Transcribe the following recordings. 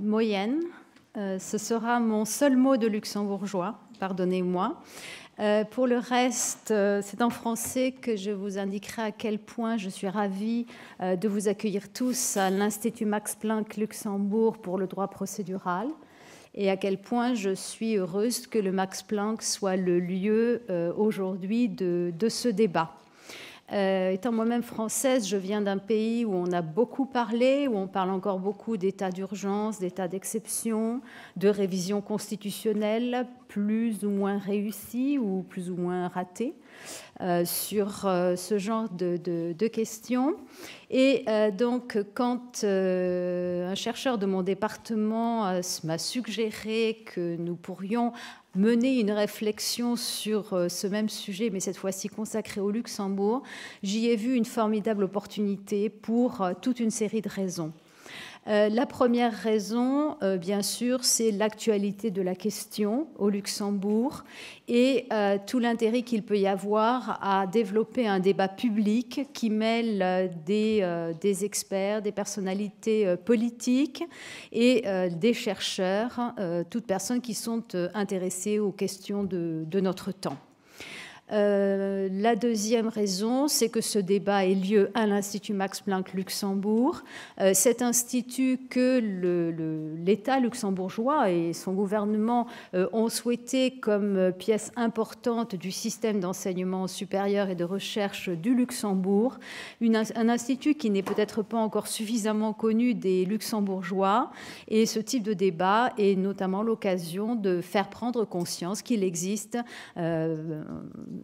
moyenne. Ce sera mon seul mot de luxembourgeois, pardonnez-moi. Pour le reste, c'est en français que je vous indiquerai à quel point je suis ravie de vous accueillir tous à l'Institut Max Planck Luxembourg pour le droit procédural et à quel point je suis heureuse que le Max Planck soit le lieu aujourd'hui de ce débat. Étant moi-même française, je viens d'un pays où on a beaucoup parlé, où on parle encore beaucoup d'état d'urgence, d'état d'exception, de révision constitutionnelle, plus ou moins réussie ou plus ou moins ratée, sur ce genre de questions. Et donc, quand un chercheur de mon département m'a suggéré que nous pourrions mener une réflexion sur ce même sujet, mais cette fois-ci consacrée au Luxembourg, j'y ai vu une formidable opportunité pour toute une série de raisons. La première raison, bien sûr, c'est l'actualité de la question au Luxembourg et tout l'intérêt qu'il peut y avoir à développer un débat public qui mêle des experts, des personnalités politiques et des chercheurs, toutes personnes qui sont intéressées aux questions de notre temps. La deuxième raison, c'est que ce débat ait lieu à l'Institut Max Planck Luxembourg. Cet institut que l'État luxembourgeois et son gouvernement ont souhaité comme pièce importante du système d'enseignement supérieur et de recherche du Luxembourg. Un institut qui n'est peut-être pas encore suffisamment connu des luxembourgeois. Et ce type de débat est notamment l'occasion de faire prendre conscience qu'il existe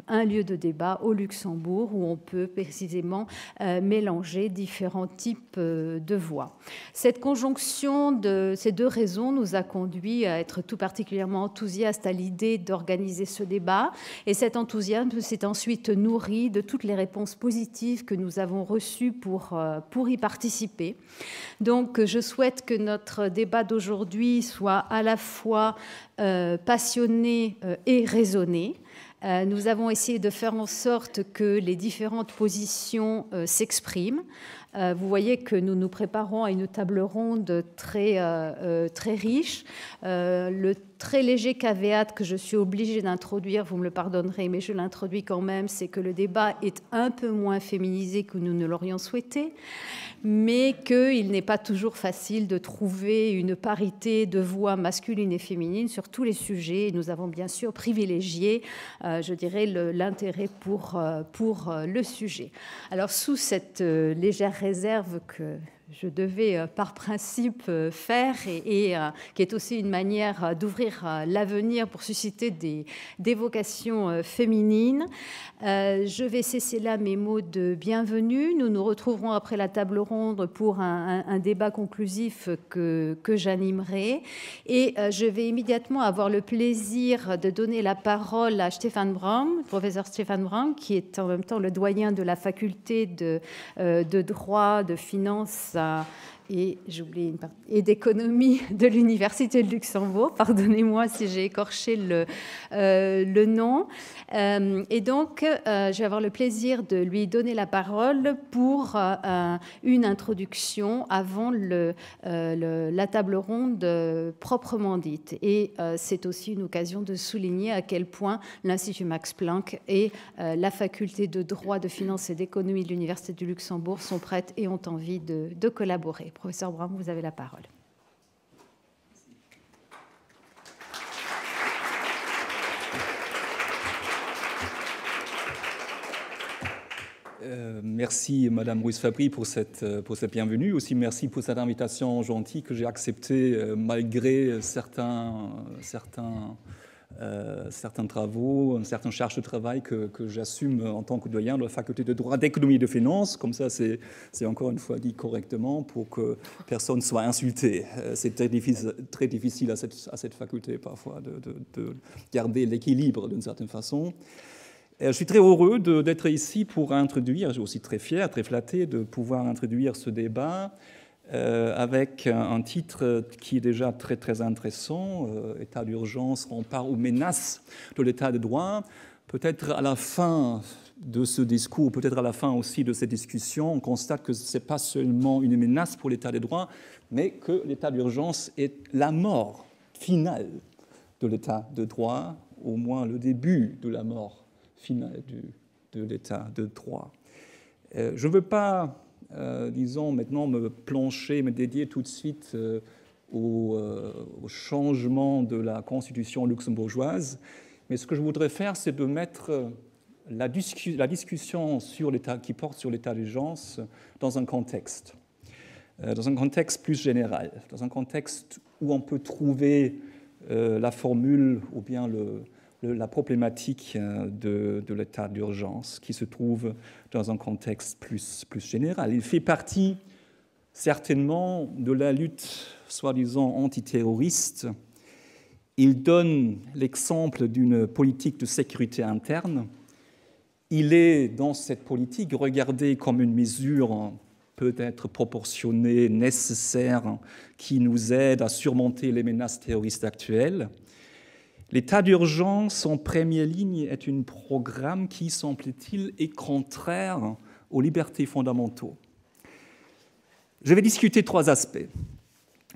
un lieu de débat au Luxembourg où on peut précisément mélanger différents types de voix. Cette conjonction de ces deux raisons nous a conduit à être tout particulièrement enthousiastes à l'idée d'organiser ce débat et cet enthousiasme s'est ensuite nourri de toutes les réponses positives que nous avons reçues pour y participer. Donc je souhaite que notre débat d'aujourd'hui soit à la fois passionné et raisonné. Nous avons essayé de faire en sorte que les différentes positions s'expriment. Vous voyez que nous nous préparons à une table ronde très riche. Le très léger caveat que je suis obligée d'introduire, vous me le pardonnerez, mais je l'introduis quand même, c'est que le débat est un peu moins féminisé que nous ne l'aurions souhaité, mais qu'il n'est pas toujours facile de trouver une parité de voix masculine et féminine sur tous les sujets. Et nous avons bien sûr privilégié, je dirais, l'intérêt pour le sujet. Alors, sous cette légère réserve que je devais par principe faire et qui est aussi une manière d'ouvrir l'avenir pour susciter des vocations féminines. Je vais cesser là mes mots de bienvenue. Nous nous retrouverons après la table ronde pour un débat conclusif que j'animerai. Et je vais immédiatement avoir le plaisir de donner la parole à Stefan Braun, professeur Stefan Braun, qui est en même temps le doyen de la faculté de droit, de finance et j'oublie une partie, et d'économie de l'Université de Luxembourg. Pardonnez-moi si j'ai écorché le nom. Et donc, je vais avoir le plaisir de lui donner la parole pour une introduction avant la table ronde proprement dite. Et c'est aussi une occasion de souligner à quel point l'Institut Max Planck et la faculté de droit, de finance et d'économie de l'Université du Luxembourg sont prêtes et ont envie de collaborer. Professeur Braun, vous avez la parole. Merci Madame Ruiz-Fabry pour cette bienvenue. Aussi merci pour cette invitation gentille que j'ai acceptée malgré certains travaux, certaines charges de travail que j'assume en tant que doyen de la faculté de droit, d'économie et de finance. Comme ça, c'est encore une fois dit correctement pour que personne ne soit insulté. C'est très difficile à cette faculté parfois de garder l'équilibre d'une certaine façon. Je suis très heureux d'être ici pour introduire, je suis aussi très fier, très flatté de pouvoir introduire ce débat avec un titre qui est déjà très, très intéressant, état d'urgence, rempart ou menace de l'état de droit. Peut-être à la fin de ce discours, peut-être à la fin aussi de cette discussion, on constate que ce n'est pas seulement une menace pour l'état de droit, mais que l'état d'urgence est la mort finale de l'état de droit, au moins le début de la mort finale de l'état de droit. Je ne veux pas, disons, maintenant me dédier tout de suite au changement de la constitution luxembourgeoise, mais ce que je voudrais faire, c'est de mettre la discussion sur qui porte sur l'état d'urgence dans un contexte plus général, dans un contexte où on peut trouver la formule ou bien la problématique de l'état d'urgence qui se trouve dans un contexte plus général. Il fait partie certainement de la lutte, soi-disant antiterroriste. Il donne l'exemple d'une politique de sécurité interne. Il est, dans cette politique, regardé comme une mesure peut-être proportionnée, nécessaire, qui nous aide à surmonter les menaces terroristes actuelles. L'état d'urgence, en première ligne, est un programme qui, semble-t-il, est contraire aux libertés fondamentales. Je vais discuter 3 aspects.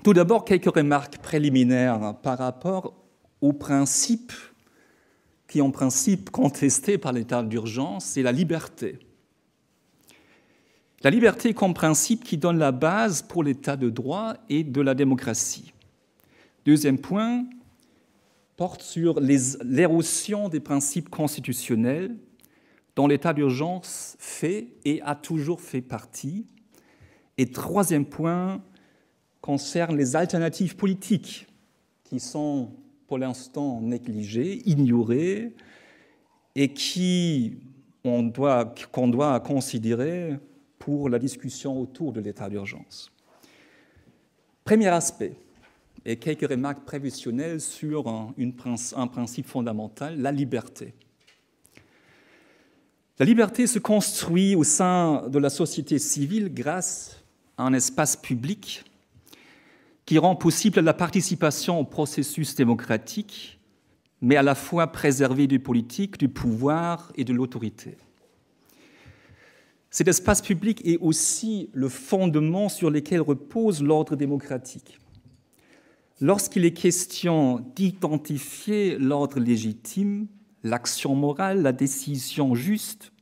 Tout d'abord, quelques remarques préliminaires par rapport aux principes qui, en principe, contestés par l'état d'urgence, c'est la liberté. La liberté comme principe qui donne la base pour l'état de droit et de la démocratie. Deuxième point, porte sur l'érosion des principes constitutionnels dont l'état d'urgence fait et a toujours fait partie. Et troisième point, concerne les alternatives politiques qui sont pour l'instant négligées, ignorées et qu'on doit considérer pour la discussion autour de l'état d'urgence. Premier aspect, et quelques remarques prévisionnelles sur un principe fondamental, la liberté. La liberté se construit au sein de la société civile grâce à un espace public qui rend possible la participation au processus démocratique, mais à la fois préservé du politique, du pouvoir et de l'autorité. Cet espace public est aussi le fondement sur lequel repose l'ordre démocratique. Lorsqu'il est question d'identifier l'ordre légitime, l'action morale, la décision juste,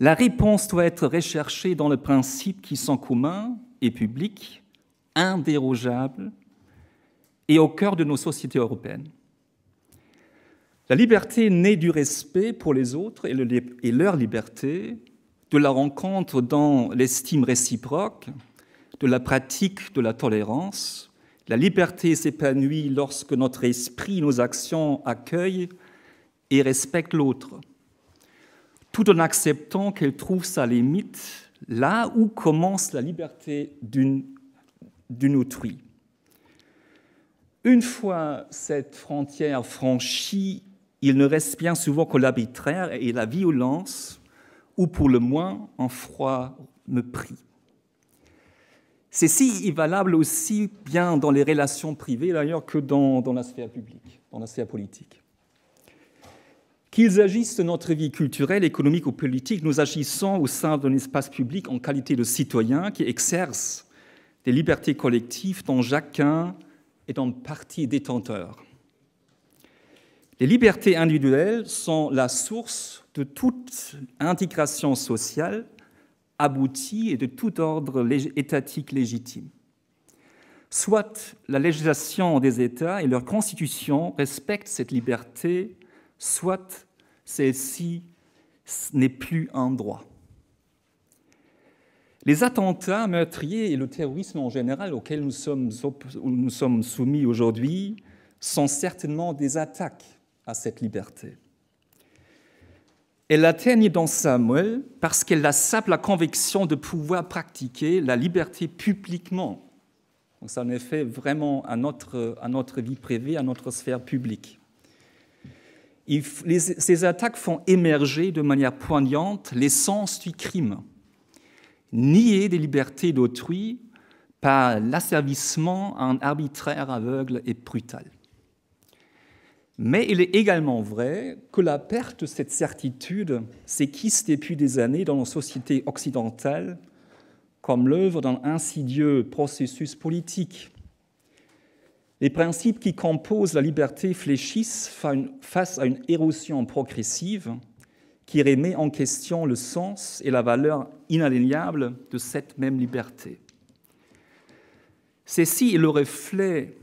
la réponse doit être recherchée dans les principes qui sont communs et publics, indérogeables et au cœur de nos sociétés européennes. La liberté naît du respect pour les autres et leur liberté, de la rencontre dans l'estime réciproque, de la pratique de la tolérance. La liberté s'épanouit lorsque notre esprit, nos actions accueillent et respectent l'autre, tout en acceptant qu'elle trouve sa limite là où commence la liberté d'une autrui. Une fois cette frontière franchie, il ne reste bien souvent que l'arbitraire et la violence, ou pour le moins un froid mépris. Ceci est valable aussi bien dans les relations privées d'ailleurs que dans la sphère publique, dans la sphère politique. Qu'ils agissent de notre vie culturelle, économique ou politique, nous agissons au sein d'un espace public en qualité de citoyens qui exercent des libertés collectives dont chacun est en partie détenteur. Les libertés individuelles sont la source de toute intégration sociale aboutie et de tout ordre étatique légitime. Soit la législation des États et leur constitution respectent cette liberté, soit celle-ci n'est plus un droit. Les attentats meurtriers et le terrorisme en général auxquels nous sommes soumis aujourd'hui sont certainement des attaques à cette liberté. Elle atteigne dans sa moelle parce qu'elle a sape la conviction de pouvoir pratiquer la liberté publiquement. Donc ça en effet vraiment à notre vie privée, à notre sphère publique. Ces attaques font émerger de manière poignante l'essence du crime. Nier des libertés d'autrui par l'asservissement à un arbitraire aveugle et brutal. Mais il est également vrai que la perte de cette certitude s'esquisse depuis des années dans nos sociétés occidentales comme l'œuvre d'un insidieux processus politique. Les principes qui composent la liberté fléchissent face à une érosion progressive qui remet en question le sens et la valeur inaliénable de cette même liberté. Ceci est le reflet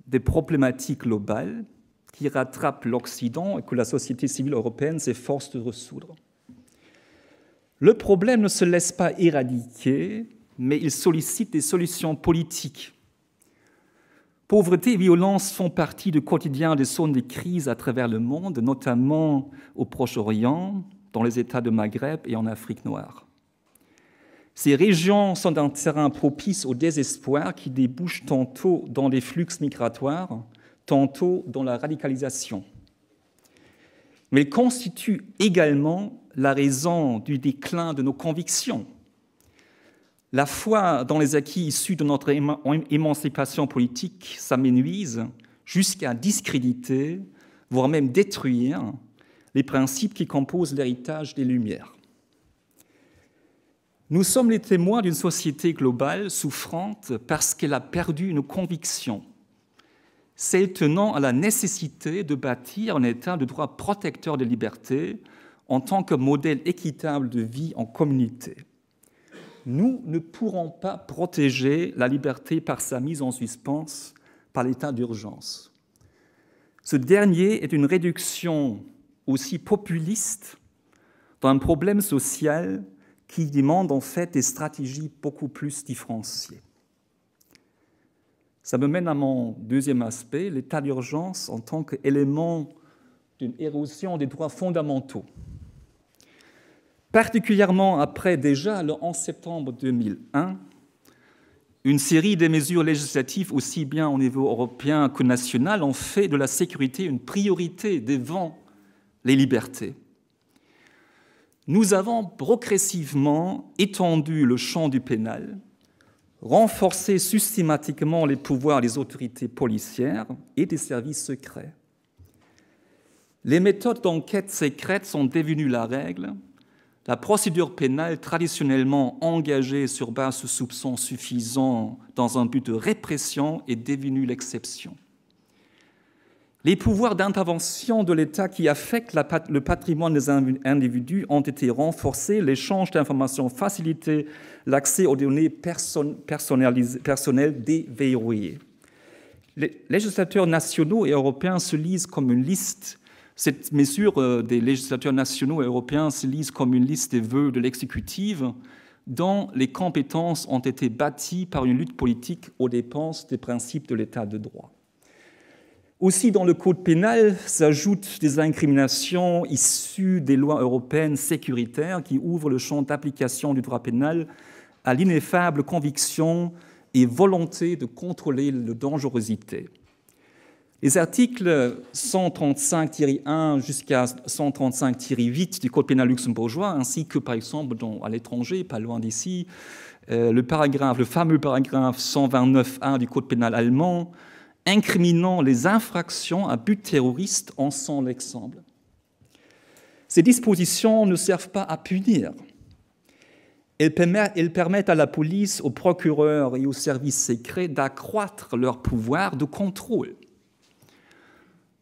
des problématiques globales qui rattrapent l'Occident et que la société civile européenne s'efforce de résoudre. Le problème ne se laisse pas éradiquer, mais il sollicite des solutions politiques. Pauvreté et violence font partie du quotidien des zones de crise à travers le monde, notamment au Proche-Orient, dans les États de Maghreb et en Afrique noire. Ces régions sont un terrain propice au désespoir qui débouche tantôt dans les flux migratoires, tantôt dans la radicalisation. Mais elles constituent également la raison du déclin de nos convictions. La foi dans les acquis issus de notre émancipation politique s'amenuise jusqu'à discréditer, voire même détruire, les principes qui composent l'héritage des Lumières. Nous sommes les témoins d'une société globale souffrante parce qu'elle a perdu nos convictions, celles tenant à la nécessité de bâtir un État de droit protecteur des libertés en tant que modèle équitable de vie en communauté. Nous ne pourrons pas protéger la liberté par sa mise en suspens par l'état d'urgence. Ce dernier est une réduction aussi populiste d'un problème social qui demande en fait des stratégies beaucoup plus différenciées. Ça me mène à mon deuxième aspect, l'état d'urgence en tant qu'élément d'une érosion des droits fondamentaux. Particulièrement après déjà le 11 septembre 2001, une série de mesures législatives, aussi bien au niveau européen que national, ont fait de la sécurité une priorité devant les libertés. Nous avons progressivement étendu le champ du pénal, renforcé systématiquement les pouvoirs des autorités policières et des services secrets. Les méthodes d'enquête secrète sont devenues la règle. La procédure pénale, traditionnellement engagée sur base de soupçons suffisants dans un but de répression, est devenue l'exception. Les pouvoirs d'intervention de l'État qui affectent le patrimoine des individus ont été renforcés, l'échange d'informations facilité, l'accès aux données personnelles déverrouillé. Les législateurs nationaux et européens se lisent comme une liste. Cette mesure des législateurs nationaux et européens se lise comme une liste des vœux de l'exécutive dont les compétences ont été bâties par une lutte politique aux dépenses des principes de l'État de droit. Aussi, dans le code pénal s'ajoutent des incriminations issues des lois européennes sécuritaires qui ouvrent le champ d'application du droit pénal à l'ineffable conviction et volonté de contrôler la dangerosité. Les articles 135-1 jusqu'à 135-8 du Code pénal luxembourgeois, ainsi que, par exemple, à l'étranger, pas loin d'ici, le fameux paragraphe 129-1 du Code pénal allemand, incriminant les infractions à but terroriste en sont l'exemple. Ces dispositions ne servent pas à punir. Elles permettent à la police, aux procureurs et aux services secrets d'accroître leur pouvoir de contrôle.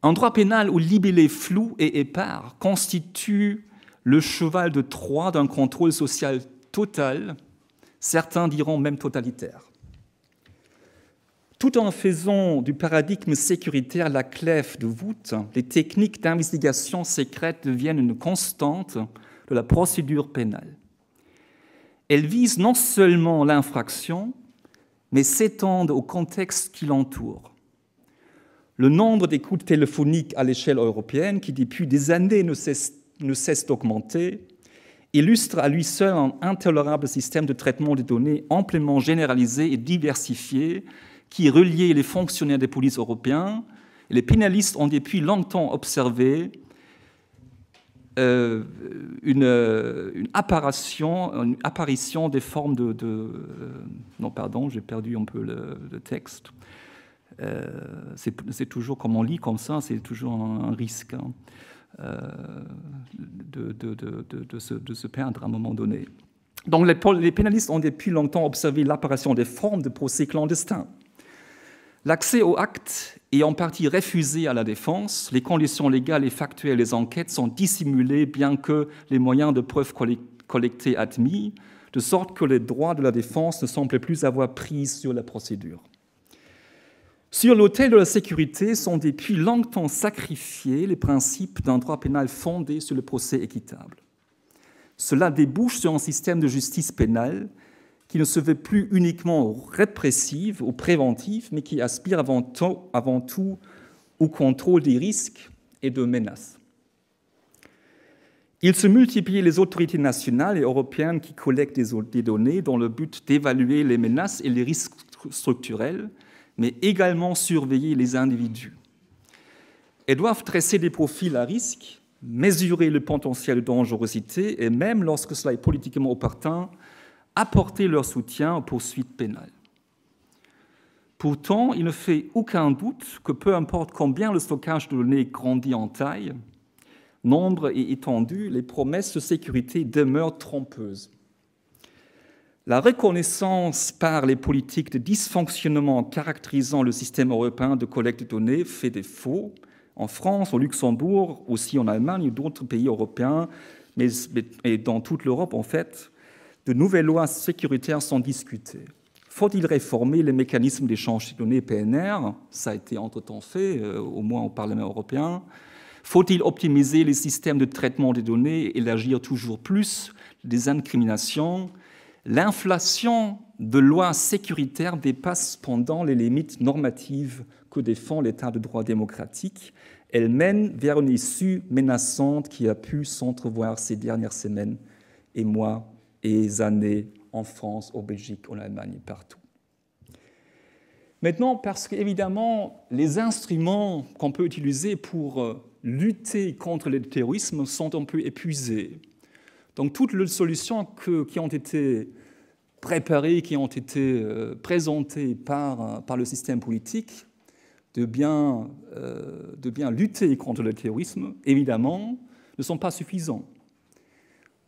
Un droit pénal où libellé flou et épars constitue le cheval de Troie d'un contrôle social total, certains diront même totalitaire. Tout en faisant du paradigme sécuritaire la clef de voûte, les techniques d'investigation secrète deviennent une constante de la procédure pénale. Elles visent non seulement l'infraction, mais s'étendent au contexte qui l'entoure. Le nombre d'écoutes téléphoniques à l'échelle européenne, qui depuis des années ne cesse d'augmenter, illustre à lui seul un intolérable système de traitement des données amplement généralisé et diversifié qui reliait les fonctionnaires des polices européens. Les pénalistes ont depuis longtemps observé une apparition des formes j'ai perdu un peu le texte. C'est toujours, comme on lit comme ça, c'est toujours un risque de se perdre à un moment donné. Donc les pénalistes ont depuis longtemps observé l'apparition des formes de procès clandestins. L'accès aux actes est en partie refusé à la défense, les conditions légales et factuelles des enquêtes sont dissimulées bien que les moyens de preuve collectés admis, de sorte que les droits de la défense ne semblent plus avoir prise sur la procédure. Sur l'autel de la sécurité sont depuis longtemps sacrifiés les principes d'un droit pénal fondé sur le procès équitable. Cela débouche sur un système de justice pénale qui ne se veut plus uniquement répressive ou préventive, mais qui aspire avant tout au contrôle des risques et de menaces. Il se multiplie les autorités nationales et européennes qui collectent des données dans le but d'évaluer les menaces et les risques structurels, mais également surveiller les individus. Elles doivent dresser des profils à risque, mesurer le potentiel de dangerosité et même, lorsque cela est politiquement opportun, apporter leur soutien aux poursuites pénales. Pourtant, il ne fait aucun doute que peu importe combien le stockage de données grandit en taille, nombre et étendue, les promesses de sécurité demeurent trompeuses. La reconnaissance par les politiques de dysfonctionnement caractérisant le système européen de collecte de données fait défaut en France, au Luxembourg, aussi en Allemagne et d'autres pays européens, et dans toute l'Europe en fait. De nouvelles lois sécuritaires sont discutées. Faut-il réformer les mécanismes d'échange de données PNR? Ça a été entre-temps fait, au moins au Parlement européen. Faut-il optimiser les systèmes de traitement des données et élargir toujours plus les incriminations? L'inflation de lois sécuritaires dépasse cependant les limites normatives que défend l'État de droit démocratique. Elle mène vers une issue menaçante qui a pu s'entrevoir ces dernières semaines et mois et années en France, en Belgique, en Allemagne, partout. Maintenant, parce qu'évidemment, les instruments qu'on peut utiliser pour lutter contre le terrorisme sont un peu épuisés. Donc, toutes les solutions qui ont été préparées, qui ont été présentées par le système politique de bien lutter contre le terrorisme, évidemment, ne sont pas suffisants.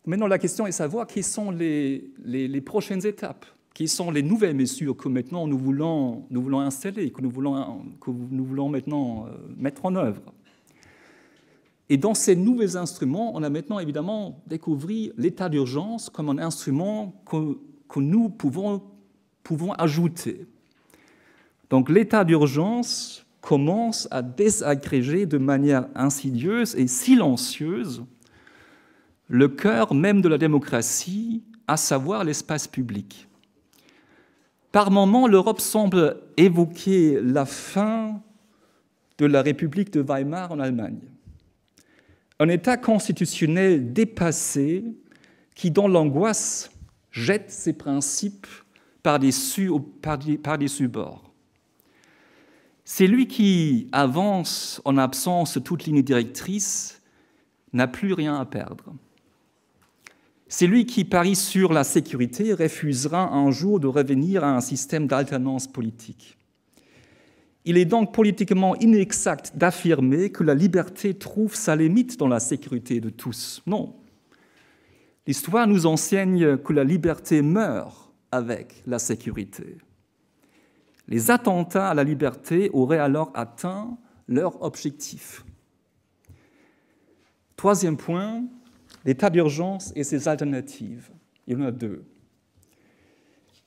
Maintenant, la question est de savoir quelles sont les prochaines étapes, quelles sont les nouvelles mesures que maintenant nous voulons installer, que nous voulons maintenant mettre en œuvre. Et dans ces nouveaux instruments, on a maintenant évidemment découvert l'état d'urgence comme un instrument que nous pouvons ajouter. Donc l'état d'urgence commence à désagréger de manière insidieuse et silencieuse le cœur même de la démocratie, à savoir l'espace public. Par moments, l'Europe semble évoquer la fin de la République de Weimar en Allemagne. Un État constitutionnel dépassé qui, dans l'angoisse, jette ses principes par-dessus bords. C'est lui qui avance en absence de toute ligne directrice, n'a plus rien à perdre. C'est lui qui parie sur la sécurité refusera un jour de revenir à un système d'alternance politique. Il est donc politiquement inexact d'affirmer que la liberté trouve sa limite dans la sécurité de tous. Non. L'histoire nous enseigne que la liberté meurt avec la sécurité. Les attentats à la liberté auraient alors atteint leur objectif. Troisième point, l'état d'urgence et ses alternatives. Il y en a deux.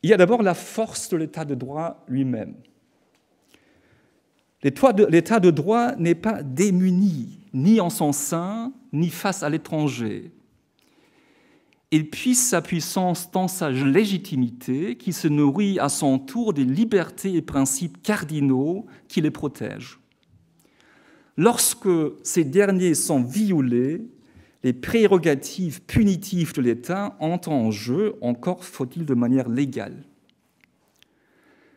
Il y a d'abord la force de l'état de droit lui-même. L'état de droit n'est pas démuni, ni en son sein, ni face à l'étranger. Il puise sa puissance dans sa légitimité, qui se nourrit à son tour des libertés et principes cardinaux qui les protègent. Lorsque ces derniers sont violés, les prérogatives punitives de l'État entrent en jeu, encore faut-il de manière légale.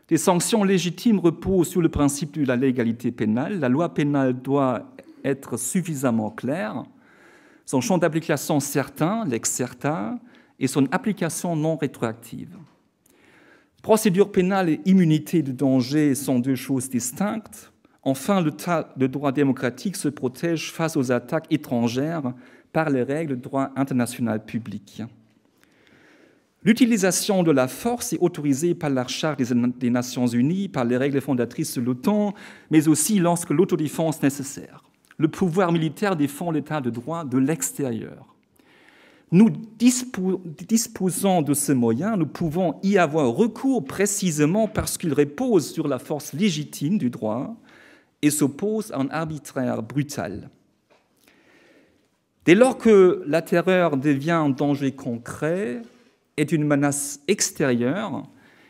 Les sanctions légitimes reposent sur le principe de la légalité pénale. La loi pénale doit être suffisamment claire, son champ d'application certain, lex certa, et son application non rétroactive. Procédure pénale et immunité de danger sont deux choses distinctes. Enfin, l'État de droit démocratique se protège face aux attaques étrangères par les règles de droit international public. L'utilisation de la force est autorisée par la Charte des Nations Unies, par les règles fondatrices de l'OTAN, mais aussi lorsque l'autodéfense est nécessaire. Le pouvoir militaire défend l'État de droit de l'extérieur. Nous disposons de ce moyen, nous pouvons y avoir recours précisément parce qu'il repose sur la force légitime du droit et s'oppose à un arbitraire brutal. Dès lors que la terreur devient un danger concret, est une menace extérieure,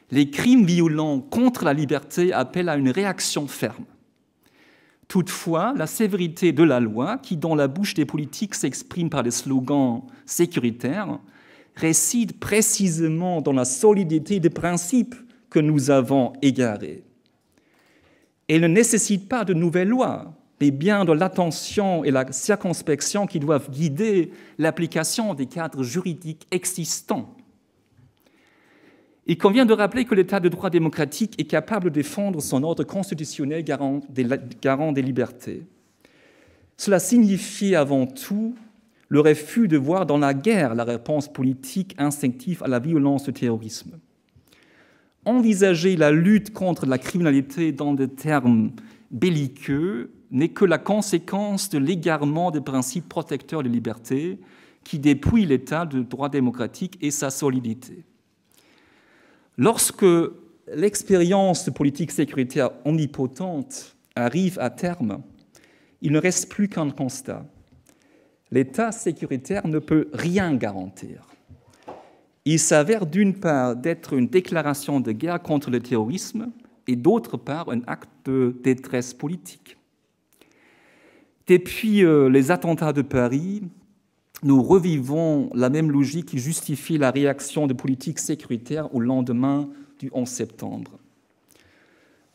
les crimes violents contre la liberté appellent à une réaction ferme. Toutefois, la sévérité de la loi, qui dans la bouche des politiques s'exprime par des slogans sécuritaires, réside précisément dans la solidité des principes que nous avons égarés. Elle ne nécessite pas de nouvelles lois, mais bien de l'attention et la circonspection qui doivent guider l'application des cadres juridiques existants. Il convient de rappeler que l'État de droit démocratique est capable de défendre son ordre constitutionnel garant des libertés. Cela signifie avant tout le refus de voir dans la guerre la réponse politique instinctive à la violence du terrorisme. Envisager la lutte contre la criminalité dans des termes belliqueux n'est que la conséquence de l'égarement des principes protecteurs des libertés qui dépouillent l'État de droit démocratique et sa solidité. Lorsque l'expérience de politique sécuritaire omnipotente arrive à terme, il ne reste plus qu'un constat. L'État sécuritaire ne peut rien garantir. Il s'avère d'une part d'être une déclaration de guerre contre le terrorisme et d'autre part un acte de détresse politique. Depuis les attentats de Paris, nous revivons la même logique qui justifie la réaction de politique sécuritaire au lendemain du 11 septembre.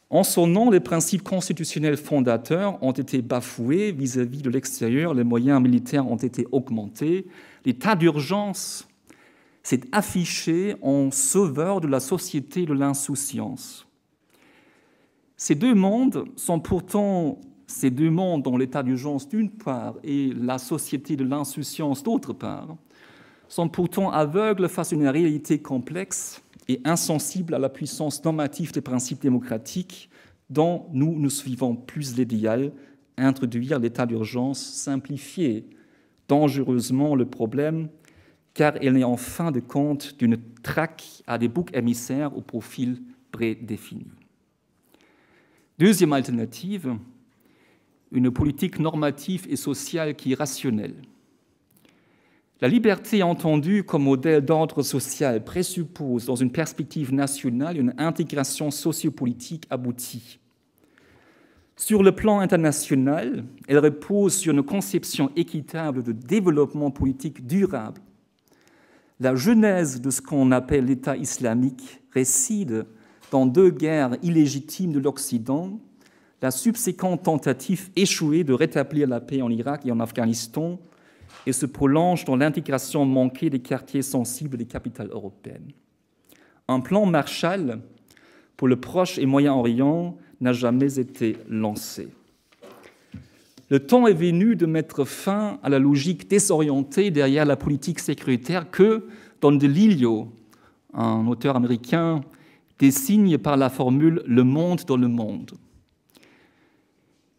En son nom, les principes constitutionnels fondateurs ont été bafoués vis-à-vis de l'extérieur, les moyens militaires ont été augmentés, l'état d'urgence s'est affiché en sauveur de la société de l'insouciance. Ces deux mondes dont l'état d'urgence d'une part et la société de l'insouciance d'autre part, sont pourtant aveugles face à une réalité complexe et insensibles à la puissance normative des principes démocratiques dont nous suivons plus l'idéal, introduire l'état d'urgence, simplifier dangereusement le problème, car elle n'est en fin de compte d'une traque à des boucs émissaires au profil prédéfini. Deuxième alternative, une politique normative et sociale qui est rationnelle. La liberté entendue comme modèle d'ordre social présuppose, dans une perspective nationale, une intégration sociopolitique aboutie. Sur le plan international, elle repose sur une conception équitable de développement politique durable. La genèse de ce qu'on appelle l'État islamique réside dans deux guerres illégitimes de l'Occident, la subséquente tentative échouée de rétablir la paix en Irak et en Afghanistan et se prolonge dans l'intégration manquée des quartiers sensibles des capitales européennes. Un plan Marshall pour le Proche et Moyen-Orient n'a jamais été lancé. Le temps est venu de mettre fin à la logique désorientée derrière la politique sécuritaire que Don DeLillo, un auteur américain, désigne par la formule « le monde dans le monde ».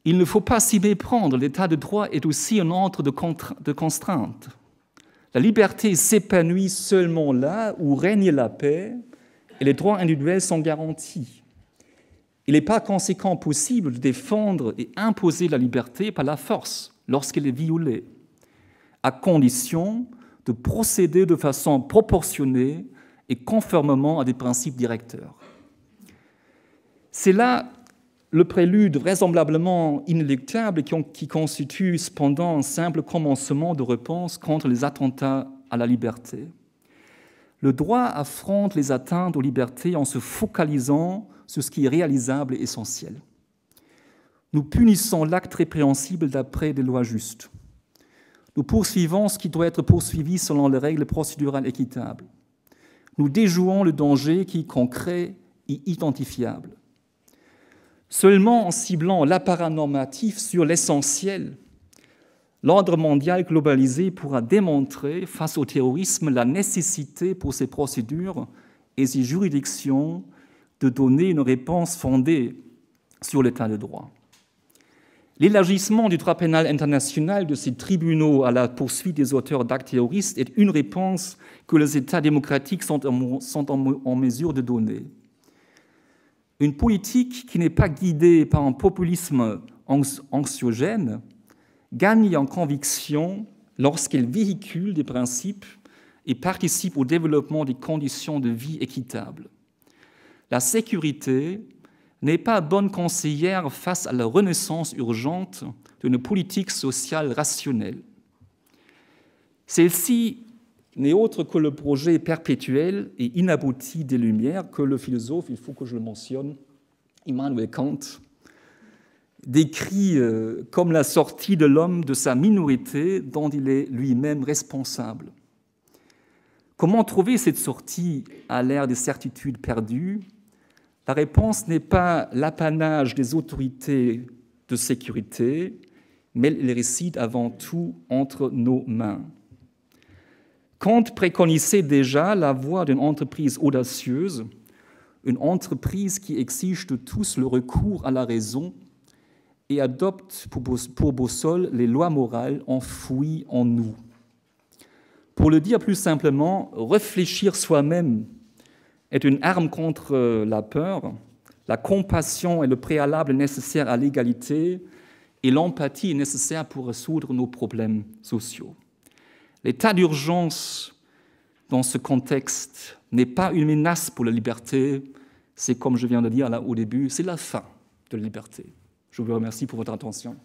Il ne faut pas s'y méprendre, l'état de droit est aussi un ordre de contrainte. La liberté s'épanouit seulement là où règne la paix et les droits individuels sont garantis. Il n'est pas conséquent possible de défendre et imposer la liberté par la force lorsqu'elle est violée, à condition de procéder de façon proportionnée et conformément à des principes directeurs. C'est là le prélude vraisemblablement inéluctable qui constitue cependant un simple commencement de réponse contre les attentats à la liberté. Le droit affronte les atteintes aux libertés en se focalisant sur ce qui est réalisable et essentiel. Nous punissons l'acte répréhensible d'après des lois justes. Nous poursuivons ce qui doit être poursuivi selon les règles procédurales équitables. nous déjouons le danger qui est concret et identifiable. Seulement en ciblant l'appareil normatif sur l'essentiel, l'ordre mondial globalisé pourra démontrer face au terrorisme la nécessité pour ces procédures et ces juridictions de donner une réponse fondée sur l'état de droit. L'élargissement du droit pénal international de ces tribunaux à la poursuite des auteurs d'actes terroristes est une réponse que les États démocratiques sont en mesure de donner. Une politique qui n'est pas guidée par un populisme anxiogène gagne en conviction lorsqu'elle véhicule des principes et participe au développement des conditions de vie équitables. La sécurité n'est pas bonne conseillère face à la renaissance urgente d'une politique sociale rationnelle. Celle-ci n'est autre que le projet perpétuel et inabouti des Lumières que le philosophe, il faut que je le mentionne, Immanuel Kant, décrit comme la sortie de l'homme de sa minorité dont il est lui-même responsable. Comment trouver cette sortie à l'ère des certitudes perdues ? La réponse n'est pas l'apanage des autorités de sécurité, mais elle réside avant tout entre nos mains. Kant préconisait déjà la voie d'une entreprise audacieuse, une entreprise qui exige de tous le recours à la raison et adopte pour boussole les lois morales enfouies en nous. Pour le dire plus simplement, réfléchir soi-même est une arme contre la peur, la compassion est le préalable nécessaire à l'égalité et l'empathie est nécessaire pour résoudre nos problèmes sociaux. L'état d'urgence dans ce contexte n'est pas une menace pour la liberté, c'est comme je viens de dire là au début, c'est la fin de la liberté. Je vous remercie pour votre attention.